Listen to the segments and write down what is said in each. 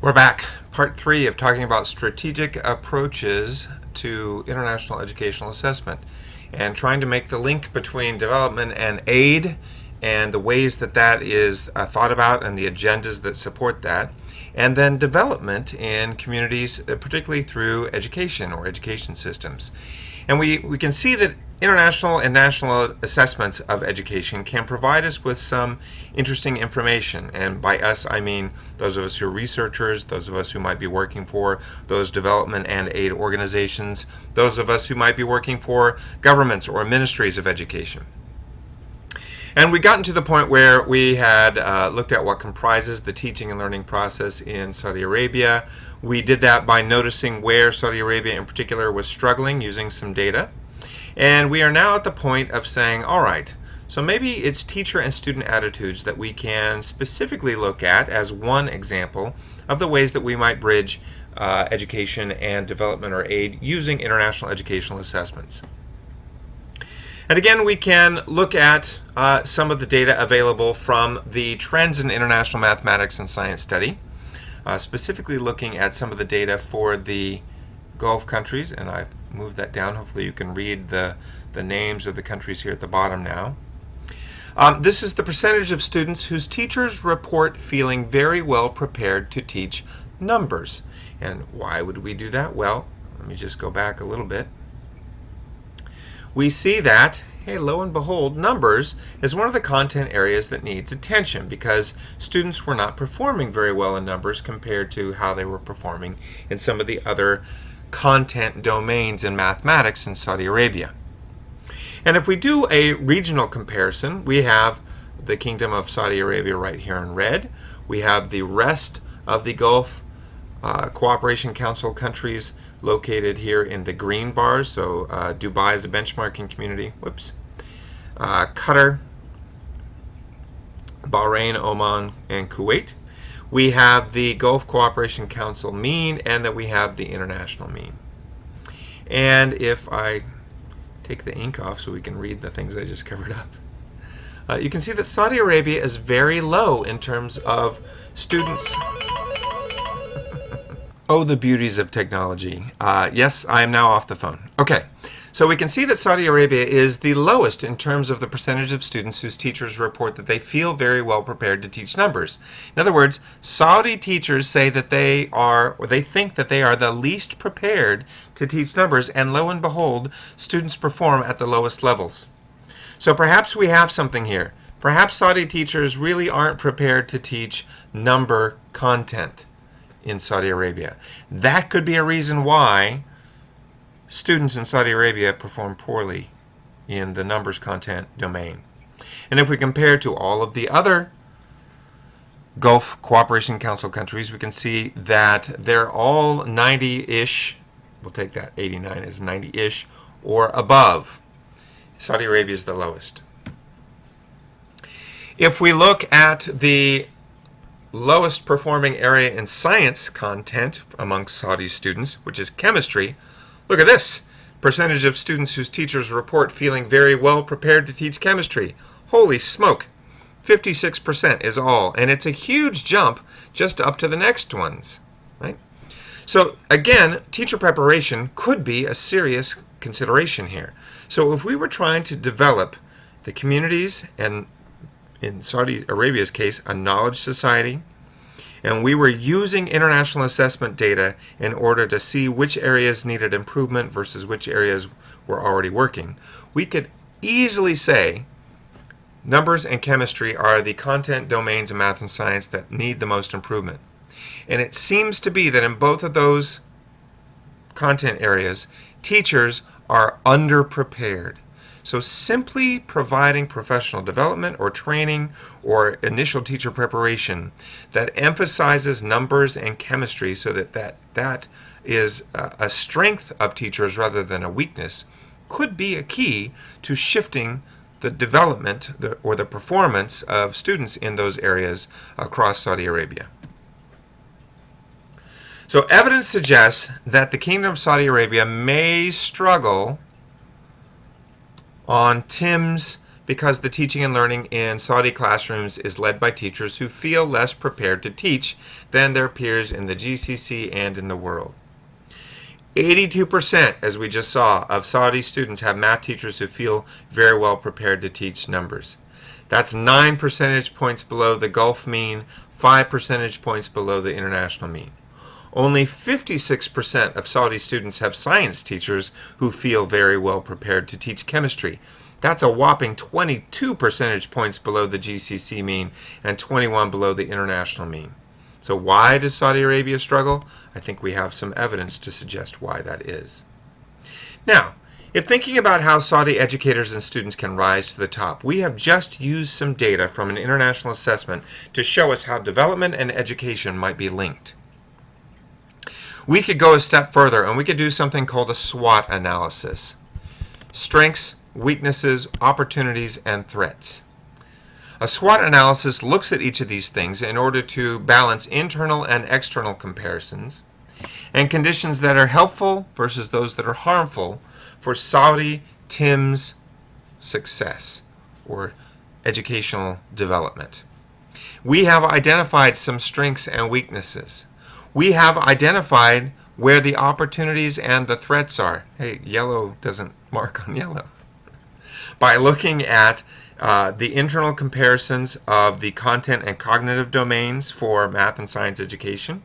We're back. Part 3 of talking about strategic approaches to international educational assessment and trying to make the link between development and aid and the ways that that is thought about and the agendas that support that, and then development in communities, particularly through education or education systems. And we can see that international and national assessments of education can provide us with some interesting information. And by us, I mean those of us who are researchers, those of us who might be working for those development and aid organizations, those of us who might be working for governments or ministries of education. And we gotten to the point where we had looked at what comprises the teaching and learning process in Saudi Arabia. We did that by noticing where Saudi Arabia in particular was struggling using some data. And we are now at the point of saying, all right, so maybe it's teacher and student attitudes that we can specifically look at as one example of the ways that we might bridge education and development or aid using international educational assessments. And again, we can look at some of the data available from the Trends in International Mathematics and Science Study, specifically looking at some of the data for the Gulf countries, and I've moved that down. Hopefully you can read the names of the countries here at the bottom now. This is the percentage of students whose teachers report feeling very well prepared to teach numbers. And why would we do that? Well, let me just go back a little bit. We see that, hey, lo and behold, numbers is one of the content areas that needs attention because students were not performing very well in numbers compared to how they were performing in some of the other content domains in mathematics in Saudi Arabia. And if we do a regional comparison, we have the Kingdom of Saudi Arabia right here in red. We have the rest of the Gulf Cooperation Council countries located here in the green bars. So Dubai is a benchmarking community. Whoops. Qatar, Bahrain, Oman, and Kuwait. We have the Gulf Cooperation Council mean, and that we have the international mean. And if I take the ink off so we can read the things I just covered up, you can see that Saudi Arabia is very low in terms of students. Oh, the beauties of technology. Yes, I am now off the phone. Okay, so we can see that Saudi Arabia is the lowest in terms of the percentage of students whose teachers report that they feel very well prepared to teach numbers. In other words, Saudi teachers say that they are, or they think that they are the least prepared to teach numbers, and lo and behold, students perform at the lowest levels. So perhaps we have something here. Perhaps Saudi teachers really aren't prepared to teach number content in Saudi Arabia. That could be a reason why students in Saudi Arabia perform poorly in the numbers content domain. And if we compare to all of the other Gulf Cooperation Council countries, we can see that they're all 90-ish, we'll take that 89 as 90-ish, or above. Saudi Arabia is the lowest. If we look at the lowest performing area in science content among Saudi students, which is chemistry, look at this. Percentage of students whose teachers report feeling very well prepared to teach chemistry. Holy smoke. 56% is all. And it's a huge jump just up to the next ones. Right? So again, teacher preparation could be a serious consideration here. So if we were trying to develop the communities, and in Saudi Arabia's case, a knowledge society, and we were using international assessment data in order to see which areas needed improvement versus which areas were already working, we could easily say numbers and chemistry are the content domains of math and science that need the most improvement. And it seems to be that in both of those content areas, teachers are underprepared. So simply providing professional development or training or initial teacher preparation that emphasizes numbers and chemistry so that is a strength of teachers rather than a weakness could be a key to shifting the development or the performance of students in those areas across Saudi Arabia. So evidence suggests that the Kingdom of Saudi Arabia may struggle on TIMSS because the teaching and learning in Saudi classrooms is led by teachers who feel less prepared to teach than their peers in the GCC and in the world. 82%, as we just saw, of Saudi students have math teachers who feel very well prepared to teach numbers. That's 9 percentage points below the Gulf mean, 5 percentage points below the international mean. Only 56% of Saudi students have science teachers who feel very well prepared to teach chemistry. That's a whopping 22 percentage points below the GCC mean and 21 below the international mean. So why does Saudi Arabia struggle? I think we have some evidence to suggest why that is. Now, if thinking about how Saudi educators and students can rise to the top, we have just used some data from an international assessment to show us how development and education might be linked. We could go a step further and we could do something called a SWOT analysis. Strengths, weaknesses, opportunities, and threats. A SWOT analysis looks at each of these things in order to balance internal and external comparisons and conditions that are helpful versus those that are harmful for Saudi TIM's success or educational development. We have identified some strengths and weaknesses. We have identified where the opportunities and the threats are. Hey, yellow doesn't mark on yellow. By looking at the internal comparisons of the content and cognitive domains for math and science education,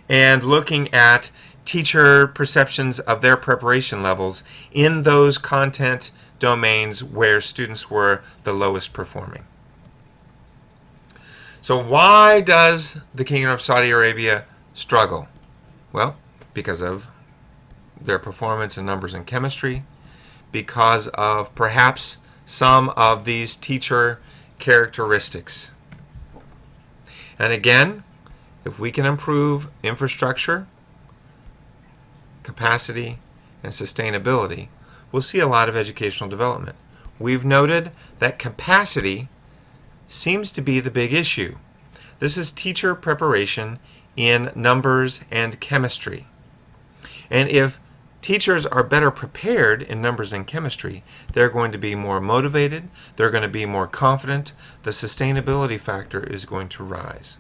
and looking at teacher perceptions of their preparation levels in those content domains where students were the lowest performing. So why does the Kingdom of Saudi Arabia struggle? Well, because of their performance in numbers and chemistry, because of perhaps some of these teacher characteristics. And again, if we can improve infrastructure, capacity, and sustainability, we'll see a lot of educational development. We've noted that capacity seems to be the big issue. This is teacher preparation in numbers and chemistry. And if teachers are better prepared in numbers and chemistry, they're going to be more motivated, they're going to be more confident, the sustainability factor is going to rise.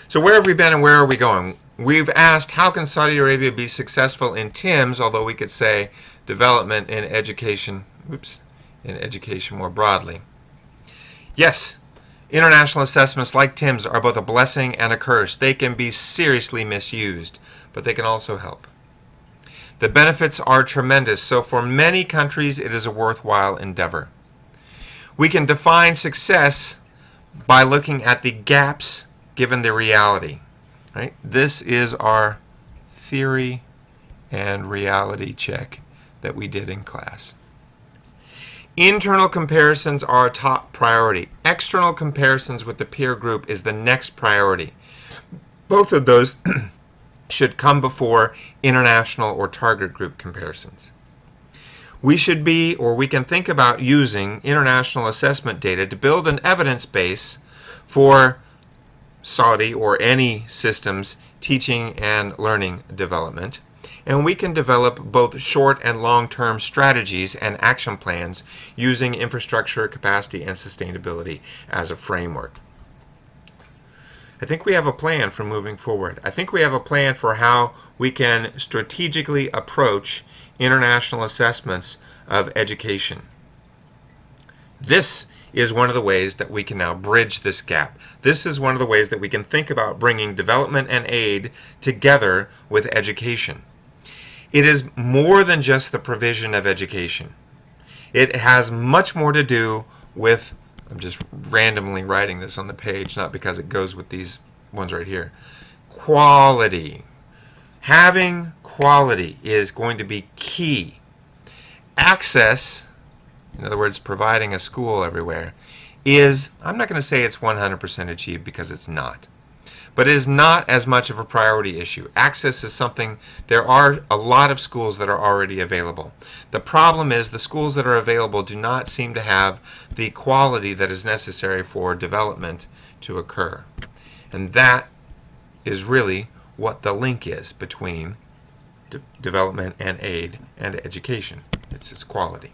So where have we been and where are we going? We've asked, how can Saudi Arabia be successful in TIMS, although we could say development in education, in education more broadly. Yes, international assessments like TIMS are both a blessing and a curse. They can be seriously misused, but they can also help. The benefits are tremendous, so for many countries it is a worthwhile endeavor. We can define success by looking at the gaps given the reality. Right? This is our theory and reality check that we did in class. Internal comparisons are a top priority. External comparisons with the peer group is the next priority. Both of those should come before international or target group comparisons. We should be, or we can think about using international assessment data to build an evidence base for Saudi or any systems teaching and learning development. And we can develop both short and long-term strategies and action plans using infrastructure, capacity, and sustainability as a framework. I think we have a plan for moving forward. I think we have a plan for how we can strategically approach international assessments of education. This is one of the ways that we can now bridge this gap. This is one of the ways that we can think about bringing development and aid together with education. It is more than just the provision of education. It has much more to do with, I'm just randomly writing this on the page, not because it goes with these ones right here, quality. Having quality is going to be key. Access, in other words, providing a school everywhere, is, I'm not going to say it's 100% achieved because it's not. But it is not as much of a priority issue. Access is something, there are a lot of schools that are already available. The problem is the schools that are available do not seem to have the quality that is necessary for development to occur. And that is really what the link is between development and aid and education. It's its quality.